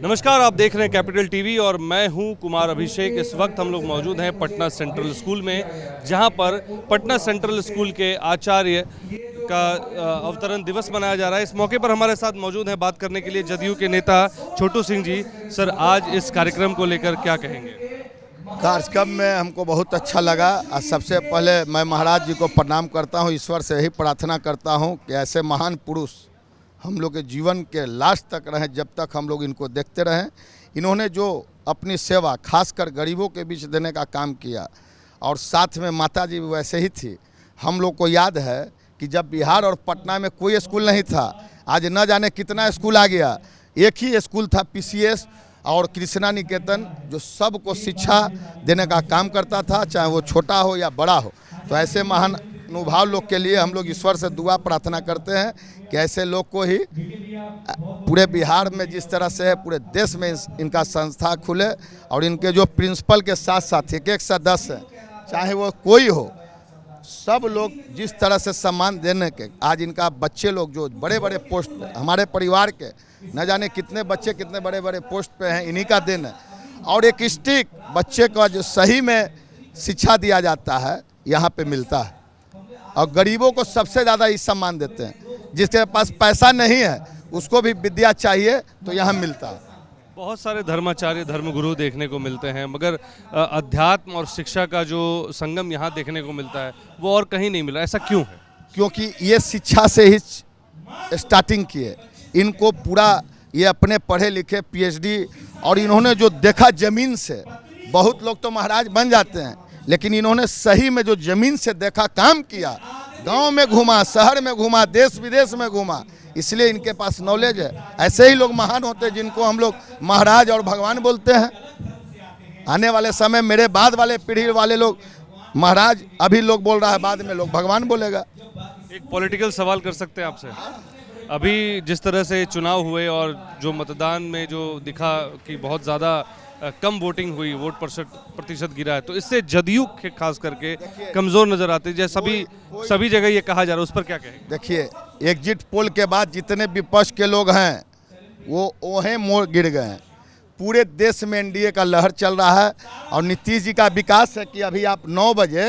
नमस्कार, आप देख रहे हैं कैपिटल टीवी और मैं हूं कुमार अभिषेक। इस वक्त हम लोग मौजूद हैं पटना सेंट्रल स्कूल में, जहां पर पटना सेंट्रल स्कूल के आचार्य का अवतरण दिवस मनाया जा रहा है। इस मौके पर हमारे साथ मौजूद हैं बात करने के लिए जदयू के नेता छोटू सिंह जी। सर, आज इस कार्यक्रम को लेकर क्या कहेंगे? कार्यक्रम में हमको बहुत अच्छा लगा। सबसे पहले मैं महाराज जी को प्रणाम करता हूं, ईश्वर से यही प्रार्थना करता हूं कि ऐसे महान पुरुष हम लोग के जीवन के लास्ट तक रहें, जब तक हम लोग इनको देखते रहें। इन्होंने जो अपनी सेवा खासकर गरीबों के बीच देने का काम किया, और साथ में माता जी वैसे ही थी। हम लोग को याद है कि जब बिहार और पटना में कोई स्कूल नहीं था, आज न जाने कितना स्कूल आ गया। एक ही स्कूल था पीसीएस और कृष्णा निकेतन, जो सबको शिक्षा देने का काम करता था, चाहे वो छोटा हो या बड़ा हो। तो ऐसे महान अनुभाव लोग के लिए हम लोग ईश्वर से दुआ प्रार्थना करते हैं कि ऐसे लोग को ही पूरे बिहार में जिस तरह से है पूरे देश में इनका संस्था खुले, और इनके जो प्रिंसिपल के साथ साथ एक सदस्य हैं, चाहे वो कोई हो, सब लोग जिस तरह से सम्मान देने के आज इनका बच्चे लोग जो बड़े बड़े पोस्ट पे, हमारे परिवार के न जाने कितने बच्चे कितने बड़े बड़े पोस्ट पे हैं, इन्हीं का दिन है। और एक स्टिक बच्चे का जो सही में शिक्षा दिया जाता है यहाँ पे मिलता है, और गरीबों को सबसे ज़्यादा ही सम्मान देते हैं। जिसके पास पैसा नहीं है उसको भी विद्या चाहिए तो यहाँ मिलता है। बहुत सारे धर्माचार्य धर्मगुरु देखने को मिलते हैं, मगर अध्यात्म और शिक्षा का जो संगम यहाँ देखने को मिलता है वो और कहीं नहीं मिल रहा। ऐसा क्यों है? क्योंकि ये शिक्षा से ही स्टार्टिंग किए। इनको पूरा ये अपने पढ़े लिखे पीएचडी, और इन्होंने जो देखा ज़मीन से, बहुत लोग तो महाराज बन जाते हैं, लेकिन इन्होंने सही में जो ज़मीन से देखा, काम किया, गांव में घूमा, शहर में घूमा, देश विदेश में घूमा, इसलिए इनके पास नॉलेज है। ऐसे ही लोग महान होते हैं जिनको हम लोग महाराज और भगवान बोलते हैं। आने वाले समय मेरे बाद वाले पीढ़ी वाले लोग महाराज अभी लोग बोल रहा है, बाद में लोग भगवान बोलेगा। एक पॉलिटिकल सवाल कर सकते हैं आपसे? अभी जिस तरह से चुनाव हुए और जो मतदान में जो दिखा कि बहुत ज़्यादा कम वोटिंग हुई, वोट प्रतिशत गिरा है, तो इससे जदयू के खास करके कमज़ोर नज़र आते हैं, जैसे सभी जगह ये कहा जा रहा है, उस पर क्या कहेंगे? देखिए, एग्जिट पोल के बाद जितने विपक्ष के लोग हैं वो ओहे मोड़ गिर गए हैं। पूरे देश में एनडीए का लहर चल रहा है, और नीतीश जी का विकास है कि अभी आप 9 बजे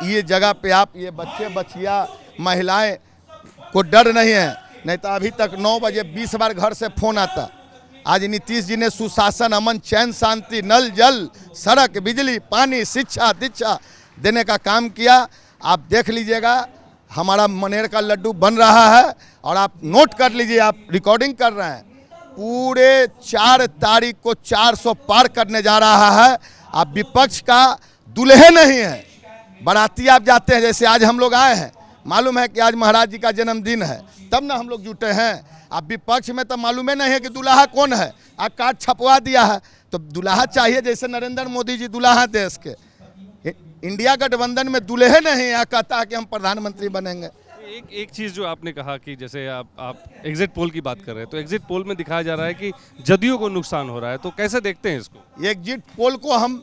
ये जगह पे आप ये बच्चे बच्चियाँ महिलाएं को डर नहीं है, नहीं तो अभी तक 9 बजे 20 बार घर से फ़ोन आता। आज नीतीश जी ने सुशासन, अमन, चैन, शांति, नल जल, सड़क, बिजली, पानी, शिक्षा, दीक्षा देने का काम किया। आप देख लीजिएगा, हमारा मनेर का लड्डू बन रहा है, और आप नोट कर लीजिए, आप रिकॉर्डिंग कर रहे हैं, पूरे 4 तारीख को 400 पार करने जा रहा है। आप विपक्ष का दुल्हे नहीं है, बाराती आप जाते हैं, जैसे आज हम लोग आए हैं, मालूम है कि आज महाराज जी का जन्मदिन है, तब ना हम लोग जुटे हैं। अब विपक्ष में तो मालूम ही नहीं है कि दुल्हा कौन है, आप कार्ड छपवा दिया है। तो दुल्हा चाहिए, जैसे नरेंद्र मोदी जी दुल्हा देश के, इंडिया गठबंधन में दुल्हे नहीं है, कहता है कि हम प्रधानमंत्री बनेंगे। एक चीज़ जो आपने कहा कि जैसे आप एग्जिट पोल की बात कर रहे हैं, तो एग्जिट पोल में दिखाया जा रहा है कि जदयू को नुकसान हो रहा है, तो कैसे देखते हैं इसको? एग्जिट पोल को हम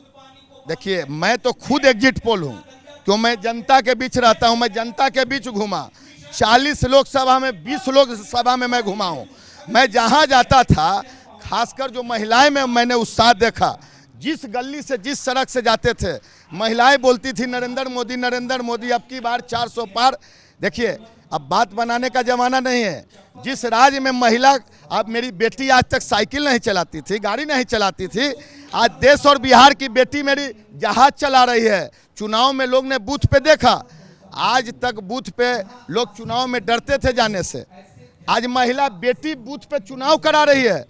देखिए, मैं तो खुद एग्जिट पोल हूँ, क्यों मैं जनता के बीच रहता हूँ, मैं जनता के बीच घूमा। 40 लोकसभा में 20 लोकसभा में मैं घुमा हूँ। मैं जहाँ जाता था, खासकर जो महिलाएं में मैंने उत्साह देखा, जिस गली से जिस सड़क से जाते थे, महिलाएं बोलती थी नरेंद्र मोदी अब की बार 400 पार। देखिए, अब बात बनाने का ज़माना नहीं है। जिस राज्य में महिला, अब मेरी बेटी आज तक साइकिल नहीं चलाती थी, गाड़ी नहीं चलाती थी, आज देश और बिहार की बेटी मेरी जहाज चला रही है। चुनाव में लोग ने बूथ पे देखा, आज तक बूथ पे लोग चुनाव में डरते थे जाने से, आज महिला बेटी बूथ पे चुनाव करा रही है,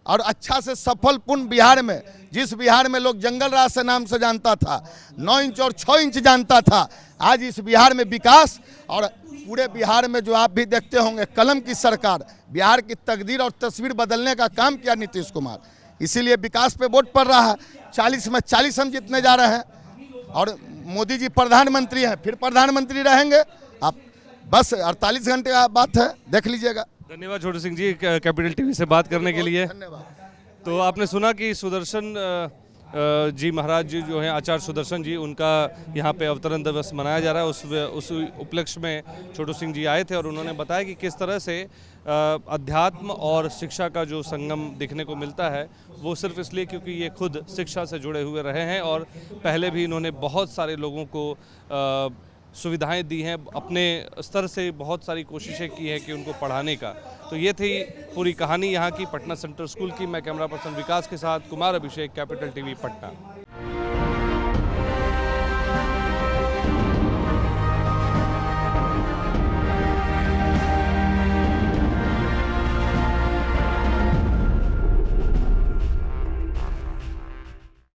और अच्छा से सफलपूर्ण बिहार में, जिस बिहार में लोग जंगल राज से नाम से जानता था, 9 इंच और 6 इंच जानता था, आज इस बिहार में विकास, और पूरे बिहार में जो आप भी देखते होंगे, कलम की सरकार, बिहार की तकदीर और तस्वीर बदलने का काम किया नीतीश कुमार। इसीलिए विकास पे वोट पड़ रहा है। 40 में 40 हम जीतने जा रहे हैं, और मोदी जी प्रधानमंत्री हैं, फिर प्रधानमंत्री रहेंगे। आप बस 48 घंटे का बात है, देख लीजिएगा। धन्यवाद छोटू सिंह जी, कैपिटल टीवी से बात करने के लिए। धन्यवाद। तो आपने सुना कि सुदर्शन जी महाराज जी जो हैं आचार्य सुदर्शन जी, उनका यहाँ पे अवतरण दिवस मनाया जा रहा है। उस उपलक्ष्य में छोटू सिंह जी आए थे और उन्होंने बताया कि किस तरह से अध्यात्म और शिक्षा का जो संगम दिखने को मिलता है वो सिर्फ इसलिए क्योंकि ये खुद शिक्षा से जुड़े हुए रहे हैं और पहले भी इन्होंने बहुत सारे लोगों को सुविधाएं दी हैं, अपने स्तर से बहुत सारी कोशिशें की हैं कि उनको पढ़ाने का। तो ये थी पूरी कहानी यहाँ की पटना सेंट्रल स्कूल की। मैं कैमरा पर्सन विकास के साथ कुमार अभिषेक, कैपिटल टीवी पटना।